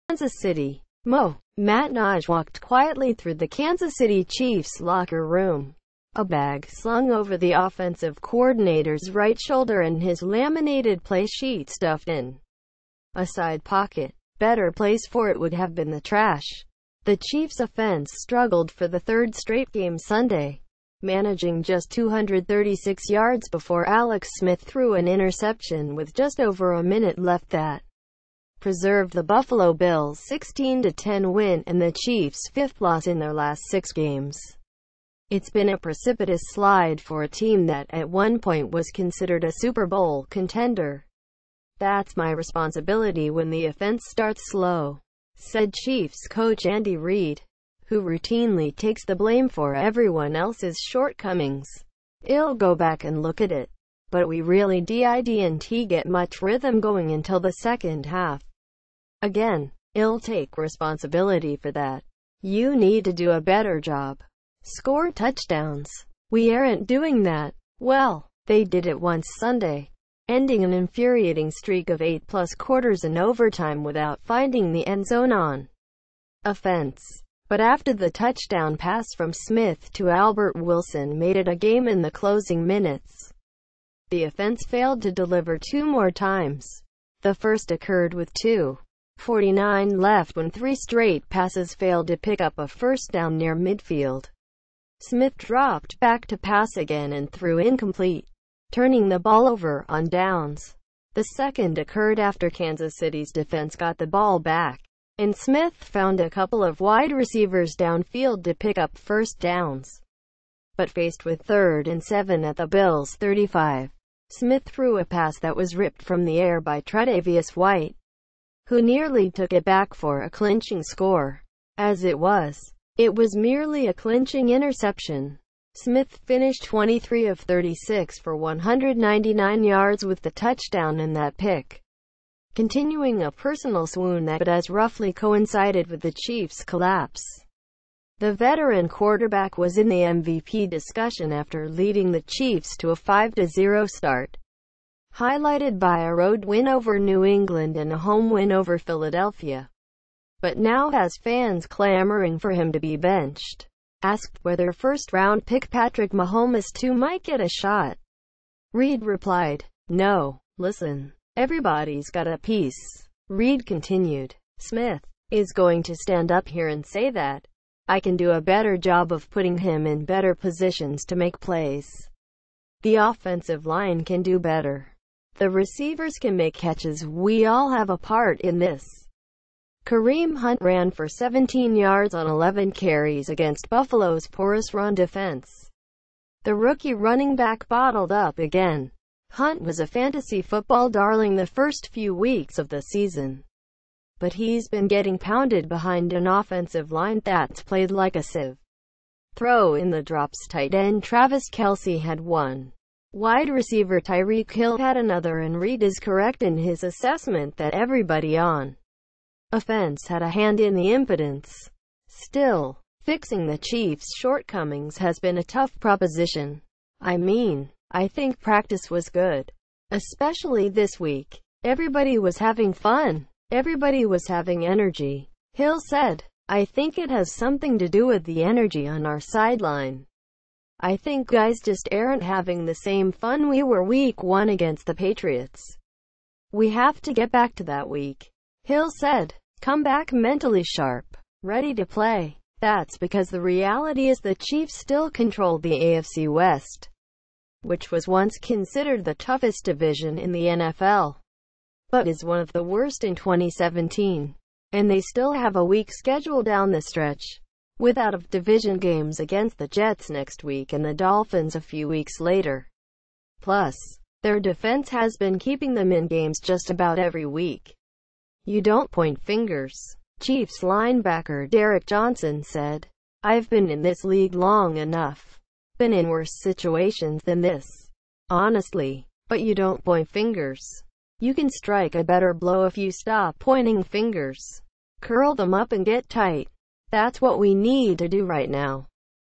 Kansas City. Matt Nagy walked quietly through the Kansas City Chiefs locker room, a bag slung over the offensive coordinator's right shoulder and his laminated play sheet stuffed in a side pocket. Better place for it would have been the trash. The Chiefs' offense struggled for the third straight game Sunday, managing just 236 yards before Alex Smith threw an interception with just over a minute left that preserved the Buffalo Bills' 16-10 win and the Chiefs' fifth loss in their last 6 games. It's been a precipitous slide for a team that at one point was considered a Super Bowl contender. "That's my responsibility when the offense starts slow," said Chiefs coach Andy Reid, who routinely takes the blame for everyone else's shortcomings. "I'll go back and look at it, but we really didn't get much rhythm going until the second half. Again, I'll take responsibility for that. You need to do a better job. Score touchdowns. We aren't doing that." Well, they did it once Sunday, ending an infuriating streak of 8+ quarters in overtime without finding the end zone on offense. But after the touchdown pass from Smith to Albert Wilson made it a game in the closing minutes, the offense failed to deliver 2 more times. The first occurred with 2:49 left when 3 straight passes failed to pick up a first down near midfield. Smith dropped back to pass again and threw incomplete, turning the ball over on downs. The second occurred after Kansas City's defense got the ball back, and Smith found a couple of wide receivers downfield to pick up first downs. But faced with 3rd and 7 at the Bills' 35, Smith threw a pass that was ripped from the air by Tre'Davious White, who nearly took it back for a clinching score. As it was merely a clinching interception. Smith finished 23 of 36 for 199 yards with the touchdown and that pick, continuing a personal swoon that has roughly coincided with the Chiefs' collapse. The veteran quarterback was in the MVP discussion after leading the Chiefs to a 5-0 start, highlighted by a road win over New England and a home win over Philadelphia, but now has fans clamoring for him to be benched. Asked whether first-round pick Patrick Mahomes too might get a shot, Reid replied, "No, listen, everybody's got a piece." Reid continued, "Smith is going to stand up here and say that. I can do a better job of putting him in better positions to make plays. The offensive line can do better. The receivers can make catches. We all have a part in this." Kareem Hunt ran for 17 yards on 11 carries against Buffalo's porous run defense. The rookie running back bottled up again. Hunt was a fantasy football darling the first few weeks of the season, but he's been getting pounded behind an offensive line that's played like a sieve. Throw in the drops. Tight end Travis Kelce had one. Wide receiver Tyreek Hill had another, and Reid is correct in his assessment that everybody on offense had a hand in the impotence. Still, fixing the Chiefs' shortcomings has been a tough proposition. I think practice was good, especially this week. Everybody was having fun. Everybody was having energy," Hill said. "I think it has something to do with the energy on our sideline. I think guys just aren't having the same fun we were week 1 against the Patriots. We have to get back to that week," Hill said. "Come back mentally sharp, ready to play." That's because the reality is the Chiefs still control the AFC West, which was once considered the toughest division in the NFL, but is one of the worst in 2017. And they still have a weak schedule down the stretch, with out-of-division games against the Jets next week and the Dolphins a few weeks later. Plus, their defense has been keeping them in games just about every week. "You don't point fingers," Chiefs linebacker Derek Johnson said. "I've been in this league long enough. Been in worse situations than this, honestly. But you don't point fingers. You can strike a better blow if you stop pointing fingers. Curl them up and get tight." That's what we need to do right now.